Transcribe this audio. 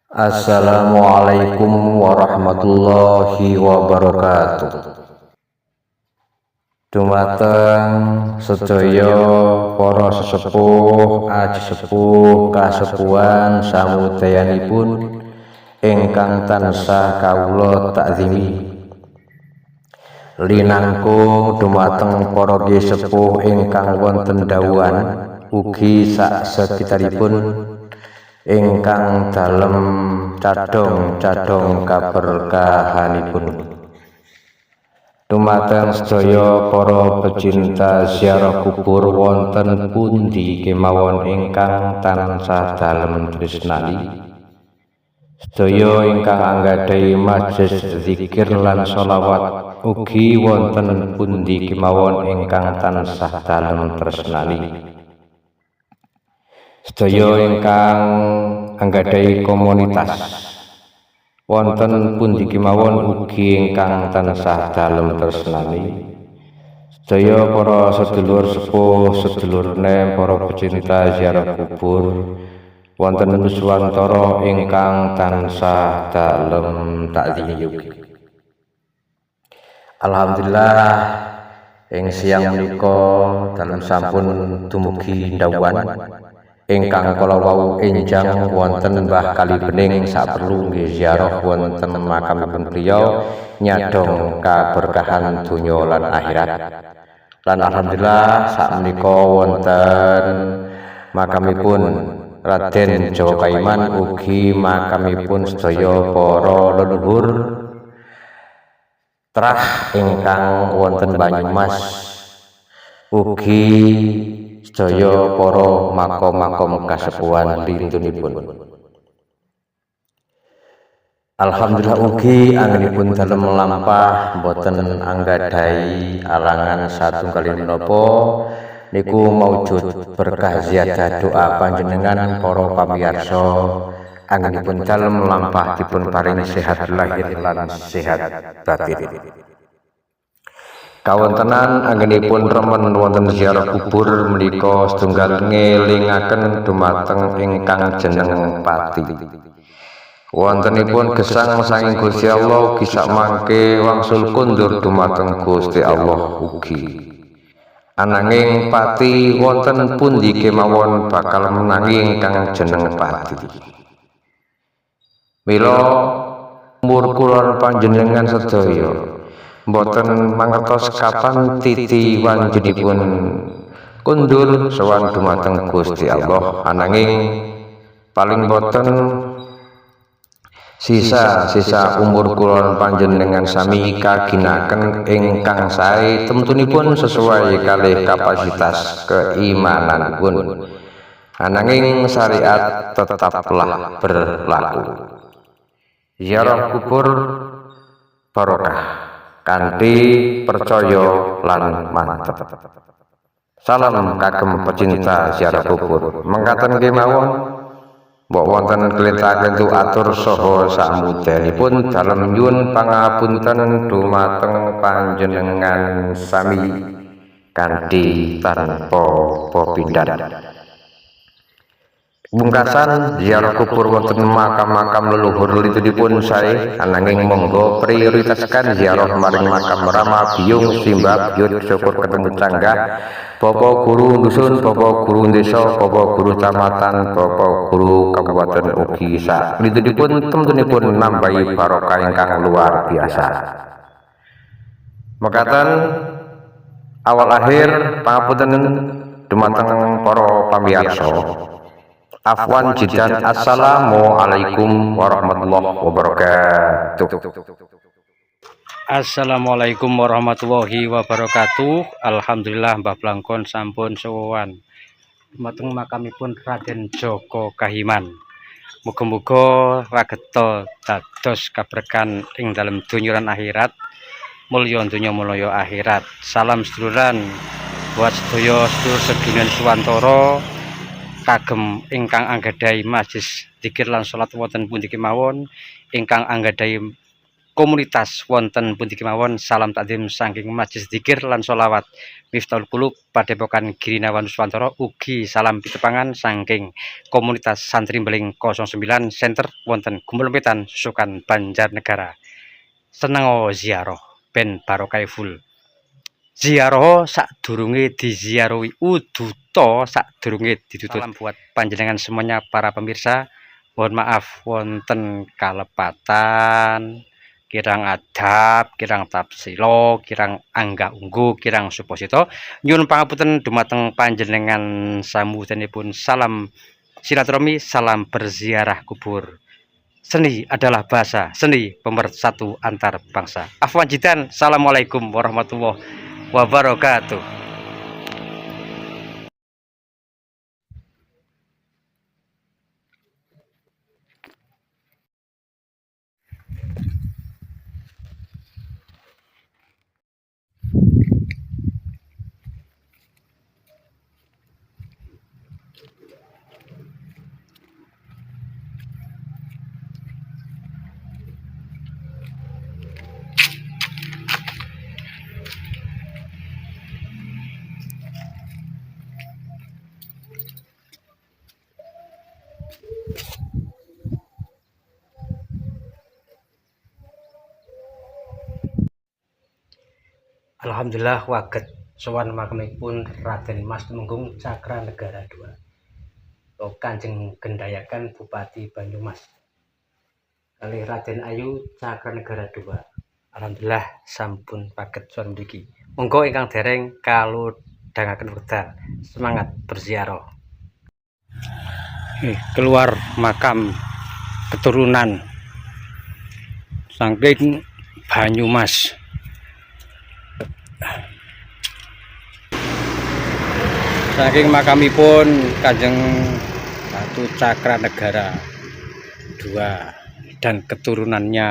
Assalamualaikum warahmatullahi wabarakatuh. Dumateng sedaya para sesepuh, aji sepuh, kasepuhan samudayanipun ingkang tansah kawula takzimi. Linangkung dumateng para sepuh ingkang wonten dawuhan ugi sak sekitaripun ingkang dalem cadhong-cadhong kaberkahanipun. Dumateng sedaya para pecinta ziarah kubur wonten pundi kemawon ingkang tansah dalem tresnani, sedaya ingkang anggadhahi majelis zikir lan sholawat ugi wonten pundi kemawon ingkang tansah dalem tresnani. Sedaya ingkang anggadhahi komunitas wonten pundi kemawon ugi ingkang tansah dalem tresnani. Sedaya para sedulur sepuh, sedulur nem, para pecinta ziarah kubur wonten nuswantara ingkang tansah dalem takzimi ugi. Alhamdulillah ing siang menika dalem sampun dumugi ndawuhan ingkang kala wau enjang wonten Mbah Kalibening saperlu nggih ziarah wonten makamipun beliau nyadong kaberkahan donya lan akhirat. Lan alhamdulillah sakmenika wonten makamipun Raden Jawa Kaiman ugi makamipun sedaya para leluhur trah ingkang wonten Banyumas ugi sedaya para makom-makom kasepuhan lintunipun. Alhamdulillah ugi anggenipun dalem lampah boten anggadhahi alangan satunggalipun menapa niku maujud berkah ziyadah doa panjenengan para pamirsa anggenipun dalem lampah dipun paringi sehat lahir lan sehat batin. Kawontenan anggenipun remen wonten ziarah kubur menika setunggal ngelingaken dumateng ingkang jeneng pati. Wontenipun gesang saking Gusti Allah ugi sakmangke wangsul kundur dumateng Gusti Allah ugi. Ananging pati wonten pundi kemawon bakal menangi ingkang jeneng pati. Mila umur kula panjenengan sedaya mboten mangertos kapan titi wanjenipun kundur sowan dumateng Gusti Allah, ananging paling boten sisa umur kula panjenengan sami kaginaken ingkang sae temtunipun sesuai kalih kapasitas keimananipun, ananging syariat tetaplah berlaku. Ziarah kubur barokah kanthi percaya lan mantep. Salam kagem pecinta ziarah kubur. Mengkaten kemawon mbok wonten klentak-klentuk atur saha samudayanipun dalem nyuwun pangapunten dumateng panjenengan sami kanthi tanpa pepindhan. Pungkasan ziarah kubur wonten makam-makam leluhur lintunipun sae, ananging monggo prioritaskan ziarah maring makam Rama Biyung Simbah Biyut syukur ketemu canggah Bapak Guru dusun, Bapak Guru desa, Bapak Guru kecamatan, Bapak Guru kabupaten ugi sak lintunipun temtunipun nambahi barokah ingkang luar biasa. Mekaten awal akhir pangapunten dumateng para pamirsa. Afwan jidan, assalamualaikum warahmatullahi wabarakatuh. Assalamualaikum warahmatullahi wabarakatuh. Alhamdulillah Mbah Blangkon sampun sowan dumateng makamipun Raden Joko Kahiman. Muga-muga rageta dados kaberkahan ing dalem donya lan akhirat, mulya donya mulya akhirat. Salam seduluran buat sedaya sedulur seduluran Suwantara kagem ingkang anggadhahi majelis zikir lan salat wonten pundi kemawon, ingkang anggadhahi komunitas wonten pundi kemawon. Salam takdim saking Majelis Dzikir lan Sholawat Miftahul Qulub Padepokan Girinawan Nuswantara. Ugi salam pitepangan saking komunitas Santri Beling 09 Center wonten Gumbelumpitan Susukan Banjarnegara. Seneng ziarah ben barokah full. Ziarah sadurunge diziarahi uduta sadurunge ditutup. Salam buat panjenengan semuanya para pemirsa. Mohon maaf wonten kalepatan, kirang adab, kirang tapsilo, kirang angga unggu, kirang suposito. Nyuwun pangapunten dumateng panjenengan samudyanipun. Salam silaturahmi, salam berziarah kubur. Seni adalah bahasa, seni pemersatu antar bangsa. Afwan jidan, assalamualaikum warahmatullahi wabarakatuh. Alhamdulillah waget sowan makamipun Raden Mas Tumenggung Cakranegara II. Kanjeng Gendayakan Bupati Banyumas kalih Raden Ayu Cakranegara II. Alhamdulillah sampun paget sowan mriki. Monggo ingkang dereng kalodhangaken wekdal semangat berziarah. Keluar makam keturunan saking Banyumas. Saking makamipun Kanjeng Ratu Cakranegara II dan keturunannya